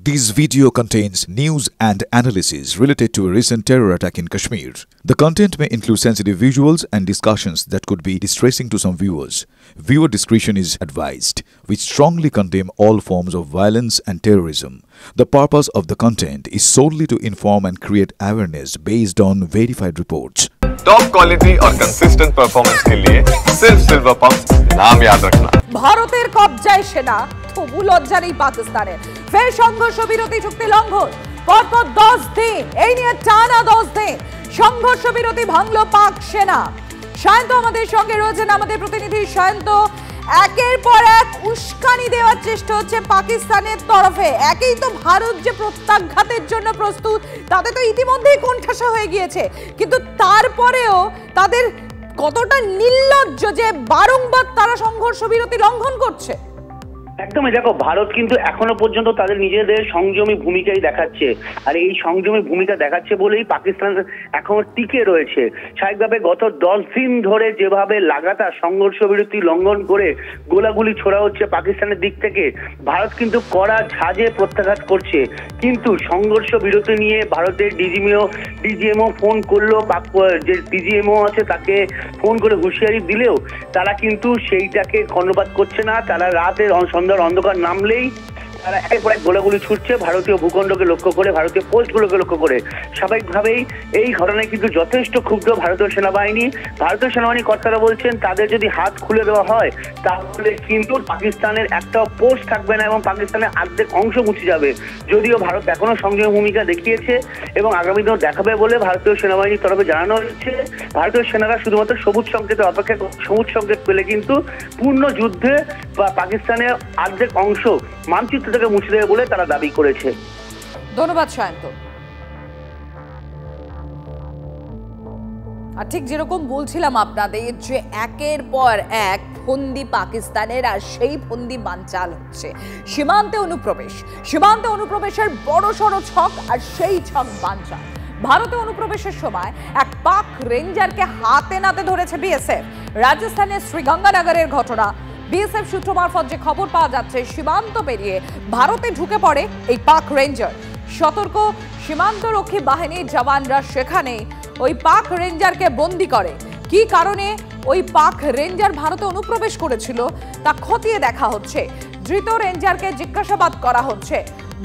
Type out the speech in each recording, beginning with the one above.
This video contains news and analysis related to a recent terror attack in Kashmir. The content may include sensitive visuals and discussions that could be distressing to some viewers. Viewer discretion is advised. We strongly condemn all forms of violence and terrorism. The purpose of the content is solely to inform and create awareness based on verified reports. Top quality और consistent performance के लिए सिर्फ silver pump नाम याद रखना। ভারতের কবজায় সেনা, তবু লজ্জা নেই পাকিস্তানের। ফের সংঘর্ষ বিরতি চুক্তি লঙ্ঘন, পরপর 10 দিন, এই নিয়ে টানা 10 দিন সংঘর্ষ বিরতি ভাঙলো পাক সেনা। শান্ত আমাদের সঙ্গে রয়েছেন আমাদের প্রতিনিধি শান্ত। একের পর এক উস্কানি দেওয়ার চেষ্টা হচ্ছে পাকিস্তানের তরফে। একেই তো ভারত যে প্রত্যাঘাতের জন্য প্রস্তুত, তাতে তো ইতিমধ্যেই কোণঠাসা হয়ে গিয়েছে, কিন্তু তারপরেও তাদের কতটা নির্লজ্জ যে বারংবার তারা সংঘর্ষ বিরতি লঙ্ঘন করছে। একদমই, দেখো ভারত কিন্তু এখনো পর্যন্ত তাদের নিজেদের সংযমী ভূমিকাই দেখাচ্ছে, আর এই সংযমী ভূমিকা দেখাচ্ছে বলেই পাকিস্তান এখনো টিকে রয়েছে। স্বাভাবিকভাবে গত 10 দিন ধরে যেভাবে লাগাতার সংঘর্ষ বিরতি লঙ্ঘন করে গোলাগুলি ছোড়া হচ্ছে পাকিস্তানের দিক থেকে, ভারত কিন্তু কড়া ঝাঁজে প্রত্যাঘাত করছে। কিন্তু সংঘর্ষ বিরতি নিয়ে ভারতের ডিজিএমও ফোন করলো, যে ডিজিএমও আছে তাকে ফোন করে হুঁশিয়ারি দিলেও তারা কিন্তু সেইটাকে কর্ণপাত করছে না। তারা রাতের অন্ধকার নামলেই তারা একের পর এক গোলাগুলি ছুটছে ভারতীয় ভূখণ্ডকে লক্ষ্য করে, ভারতীয় পোস্টগুলোকে লক্ষ্য করে। স্বাভাবিকভাবেই এই ঘটনায় কিন্তু যথেষ্ট ক্ষুব্ধ ভারতীয় সেনাবাহিনী। ভারতীয় সেনাবাহিনী কর্তারা বলছেন তাদের যদি হাত খুলে দেওয়া হয় তাহলে কিন্তু পাকিস্তানের একটা পোস্ট থাকবে না এবং পাকিস্তানের অর্ধেক অংশ মুছে যাবে। যদিও ভারত এখনো সংযমী ভূমিকা দেখিয়েছে এবং আগামী দিন দেখাবে বলে ভারতীয় সেনাবাহিনীর তরফে জানানো হচ্ছে। ভারতীয় সেনারা শুধুমাত্র সবুজ সংকেতের অপেক্ষা, সবুজ সংকেত পেলে কিন্তু পূর্ণ যুদ্ধে বা পাকিস্তানের অর্ধেক অংশ মানচিত্র থেকে মুছে দেবে বলে তারা দাবি করেছে। ধন্যবাদ শান্ত। আর ঠিক যেরকম বলছিলাম আপনাদের যে একের পর এক ফন্দি পাকিস্তানের, আর সেই ফন্দি বানচাল হচ্ছে সীমান্তে অনুপ্রবেশ। সীমান্তে অনুপ্রবেশের বড় সড় ছক, আর সেই ছক বানচাল। ভারতে অনুপ্রবেশের সময় এক পাক রেঞ্জারকে হাতে নাতে ধরেছে বিএসএফ। রাজস্থানের শ্রীগঙ্গানগরের ঘটনা। বিএসএফ সূত্র মারফত যে খবর পাওয়া যাচ্ছে, সীমান্ত পেরিয়ে ভারতে ঢুকে পড়ে এই পাক রেঞ্জার। সতর্ক সীমান্তরক্ষী বাহিনীর জওয়ানরা সেখানে ওই পাক রেঞ্জারকে বন্দী করে। কি কারণে ওই পাক রেঞ্জার ভারতে অনুপ্রবেশ করেছিল তা খতিয়ে দেখা হচ্ছে। ধৃত রেঞ্জারকে জিজ্ঞাসাবাদ করা হচ্ছে।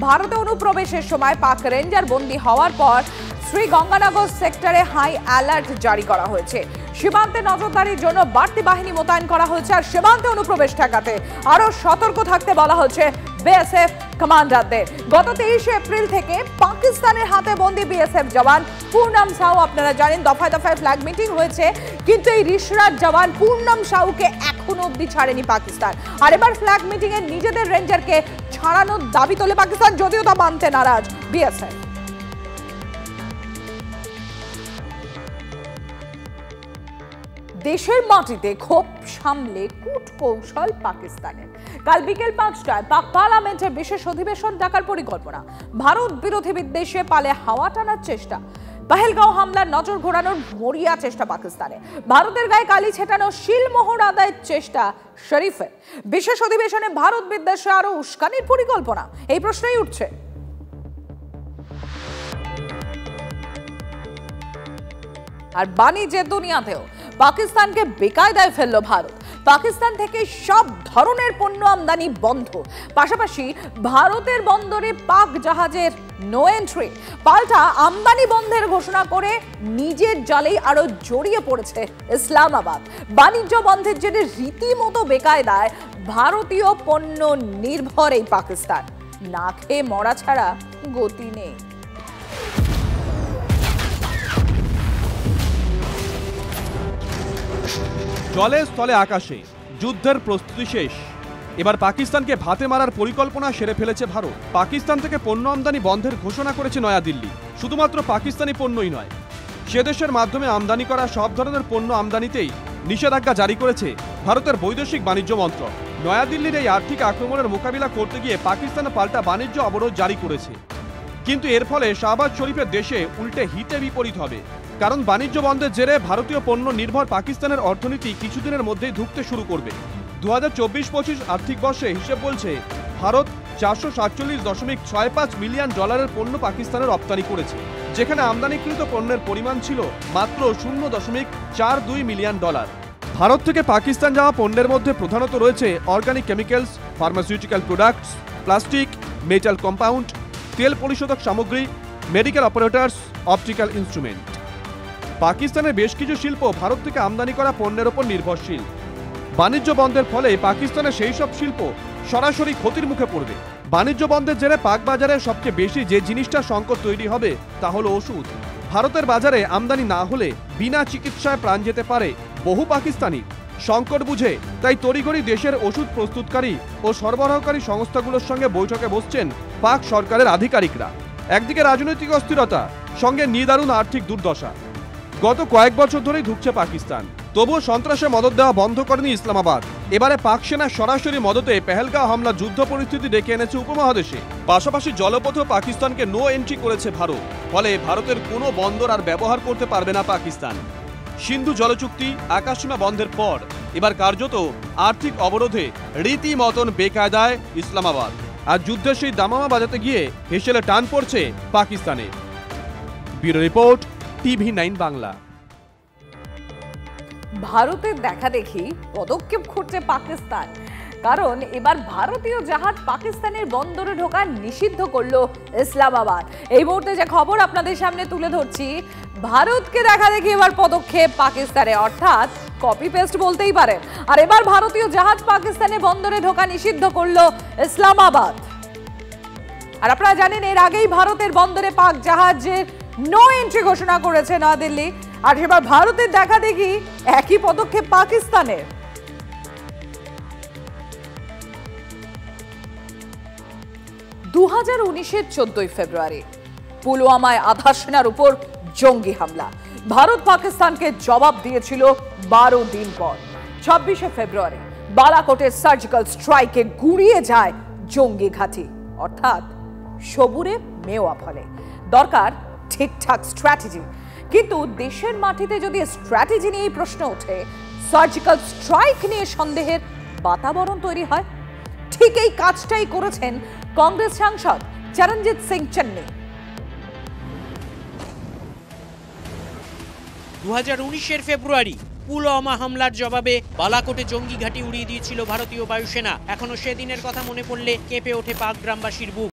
ভারতে অনুপ্রবেশের সময় পাক রেঞ্জার বন্দী হওয়ার পর শ্রীগঙ্গানগর সেক্টরে হাই অ্যালার্ট জারি করা হয়েছে। সীমান্তে নজরদারির জন্য বাড়তি বাহিনী মোতায়েন করা হয়েছে, আর সীমান্তে অনুপ্রবেশ ঠেকাতে আরো সতর্ক থাকতে বলা হচ্ছে বিএসএফ কমান্ডারদের। গত 23 এপ্রিল থেকে পাকিস্তানের হাতে বন্দী বিএসএফ জওয়ান পূর্ণম সাউ, আপনারা জানেন দফায় দফায় ফ্ল্যাগ মিটিং হয়েছে, কিন্তু এই রিশরাজ জওয়ান পূর্ণম সাউকে এখনো অব্দি ছাড়েনি পাকিস্তান। আর এবার ফ্ল্যাগ মিটিং এ নিজেদের রেঞ্জারকে ছাড়ানোর দাবি তোলে পাকিস্তান, যদিও তা মানতে নারাজ বিএসএফ। দেশের মাটিতে ক্ষোভ সামলে কূট কৌশল পাকিস্তানের। কাল বিকেল 5টায় পাক পার্লামেন্টের বিশেষ অধিবেশন ডাকার পরিকল্পনা। ভারত বিরোধী বিদ্বেষে পালে হাওয়া টানার চেষ্টা। পহেলগাঁও হামলার নজর ঘোরানোর মরিয়া চেষ্টা পাকিস্তানে। ভারতের গায়ে কালি ছেটানো, শিলমোহর আদায়ের চেষ্টা শরীফের। বিশেষ অধিবেশনে ভারত বিদ্বেষে আরো উস্কানির পরিকল্পনা, এই প্রশ্নই উঠছে। আর বাণিজ্যের দুনিয়াতেও পাকিস্তানকে বেকায়দায় ফেললো ভারত। পাকিস্তান থেকে সব ধরনের পণ্য আমদানি বন্ধ, পাশাপাশি ভারতের বন্দরে পাক জাহাজের নো এন্ট্রি। পাল্টা আমদানি বন্ধের ঘোষণা করে নিজের জালেই আরো জড়িয়ে পড়েছে ইসলামাবাদ। বাণিজ্য বন্ধের জেরে রীতিমতো বেকায়দায় ভারতীয় পণ্য নির্ভর এই পাকিস্তান। না খেয়ে মরা ছাড়া গতি নেই। জলে স্থলে আকাশে যুদ্ধের প্রস্তুতি শেষ। এবার পাকিস্তানকে ভাতে মারার পরিকল্পনা সেরে ফেলেছে ভারত। পাকিস্তান থেকে পণ্য আমদানি বন্ধের ঘোষণা করেছে নয়াদিল্লি। শুধুমাত্র পাকিস্তানি পণ্যই নয়, সে দেশের মাধ্যমে আমদানি করা সব ধরনের পণ্য আমদানিতেই নিষেধাজ্ঞা জারি করেছে ভারতের বৈদেশিক বাণিজ্য মন্ত্রক। নয়াদিল্লির এই আর্থিক আক্রমণের মোকাবিলা করতে গিয়ে পাকিস্তান পাল্টা বাণিজ্য অবরোধ জারি করেছে। কিন্তু এর ফলে শাহবাজ শরীফের দেশে উল্টে হিতে বিপরীত হবে। কারণ বাণিজ্য বন্ধের জেরে ভারতীয় পণ্য নির্ভর পাকিস্তানের অর্থনীতি কিছুদিনের মধ্যেই ধুঁকতে শুরু করবে। 2024-25 আর্থিক বর্ষে হিসেব বলছে ভারত $447.65 মিলিয়ন পণ্য পাকিস্তানে রপ্তানি করেছে, যেখানে আমদানিকৃত পণ্যের পরিমাণ ছিল মাত্র $0.42 মিলিয়ন। ভারত থেকে পাকিস্তান যাওয়া পণ্যের মধ্যে প্রধানত রয়েছে organic chemicals, pharmaceutical products, plastic, metal compound, তেল পরিশোধক সামগ্রী, মেডিকেল অপারেটর্স, অপটিক্যাল ইনস্ট্রুমেন্ট। পাকিস্তানের বেশ কিছু শিল্প ভারত থেকে আমদানি করা পণ্যের ওপর নির্ভরশীল। বাণিজ্য বন্ধের ফলে পাকিস্তানের সেই সব শিল্প সরাসরি ক্ষতির মুখে পড়বে। বাণিজ্য বন্ধের জেরে পাক বাজারে সবচেয়ে বেশি যে জিনিসটা সংকট তৈরি হবে তা হলো ওষুধ। ভারতের বাজারে আমদানি না হলে বিনা চিকিৎসায় প্রাণ যেতে পারে বহু পাকিস্তানি। সংকট বুঝে তাই তড়িঘড়ি দেশের ওষুধ প্রস্তুতকারী ও সরবরাহকারী সংস্থাগুলোর সঙ্গে বৈঠকে বসছেন পাক সরকারের আধিকারিকরা। একদিকে রাজনৈতিক অস্থিরতা, সঙ্গে নিদারুণ আর্থিক দুর্দশা। গত কয়েক বছর ধরেই ধুঁকছে পাকিস্তান, তবুও সন্ত্রাসে মদত দেওয়া বন্ধ করেনি ইসলামাবাদ। এবারে পাক সেনার সরাসরি মদতে পেহেলগাঁও হামলা যুদ্ধ পরিস্থিতি ডেকে এনেছে উপমহাদেশে। পাশাপাশি জলপথেও পাকিস্তানকে নো এন্ট্রি করেছে ভারত, ফলে ভারতের কোনো বন্দর আর ব্যবহার করতে পারবে না পাকিস্তান। সিন্ধু জলচুক্তি, আকাশসীমা বন্ধের পর এবার কার্যত আর্থিক অবরোধে রীতিমতন বেকায়দায় ইসলামাবাদ। আর যুদ্ধের সেই দামামা বাজাতে গিয়ে হেসেলে টান পড়ছে পাকিস্তানে। Bureau report, TV9 Bangla. ভারতের দেখা দেখি পদক্ষেপ করছে পাকিস্তান, কারণ এবার ভারতীয় জাহাজ পাকিস্তানের বন্দরে ঢোকা নিষিদ্ধ করলো ইসলামাবাদ। এই মুহূর্তে যে খবর আপনাদের সামনে তুলে ধরছি, ভারতকে দেখা দেখি এবার পদক্ষেপ পাকিস্তানে, অর্থাৎ কপি পেস্ট বলতেই পারেন। আর এবার ভারতীয় জাহাজ পাকিস্তানের বন্দরে ঢোকা নিষিদ্ধ করলো ইসলামাবাদ। আর আপনারা জানেন এর আগেই ভারতের বন্দরে পাক জাহাজের নো এন্ট্রি ঘোষণা করেছে নয়াদিল্লি। আর এবার ভারতের দেখা দেখি একই পদক্ষেপ পাকিস্তানের। 2019-এর 14 ফেব্রুয়ারি পুলওয়ামায় আধা সেনার উপর জঙ্গি হামলা। ভারত পাকিস্তানকে জবাব দিয়েছিল 12 দিন পর। 26শে ফেব্রুয়ারি বালাকোটের সার্জিক্যাল স্ট্রাইকে গুড়িয়ে যায় জঙ্গি ঘাঁটি, অর্থাৎ সবুরে মেওয়া ফলে। দরকার ঠিকঠাক স্ট্র্যাটেজি, কিন্তু দেশের মাটিতে যদি স্ট্র্যাটেজি নিয়েই প্রশ্ন ওঠে, সার্জিক্যাল স্ট্রাইক নিয়ে সন্দেহের বাতাবরণ তৈরি হয়। ঠিক এই কাজটাই করেছেন কংগ্রেস সাংসদ চরণজিৎ সিং চেন্নি। 2019-এর ফেব্রুয়ারি পুলওয়ামা হামলার জবাবে বালাকোটে জঙ্গি ঘাঁটি উড়িয়ে দিয়েছিল ভারতীয় বায়ুসেনা। এখনো সেদিনের কথা মনে পড়লে কেঁপে ওঠে পাক গ্রামবাসীর বুক।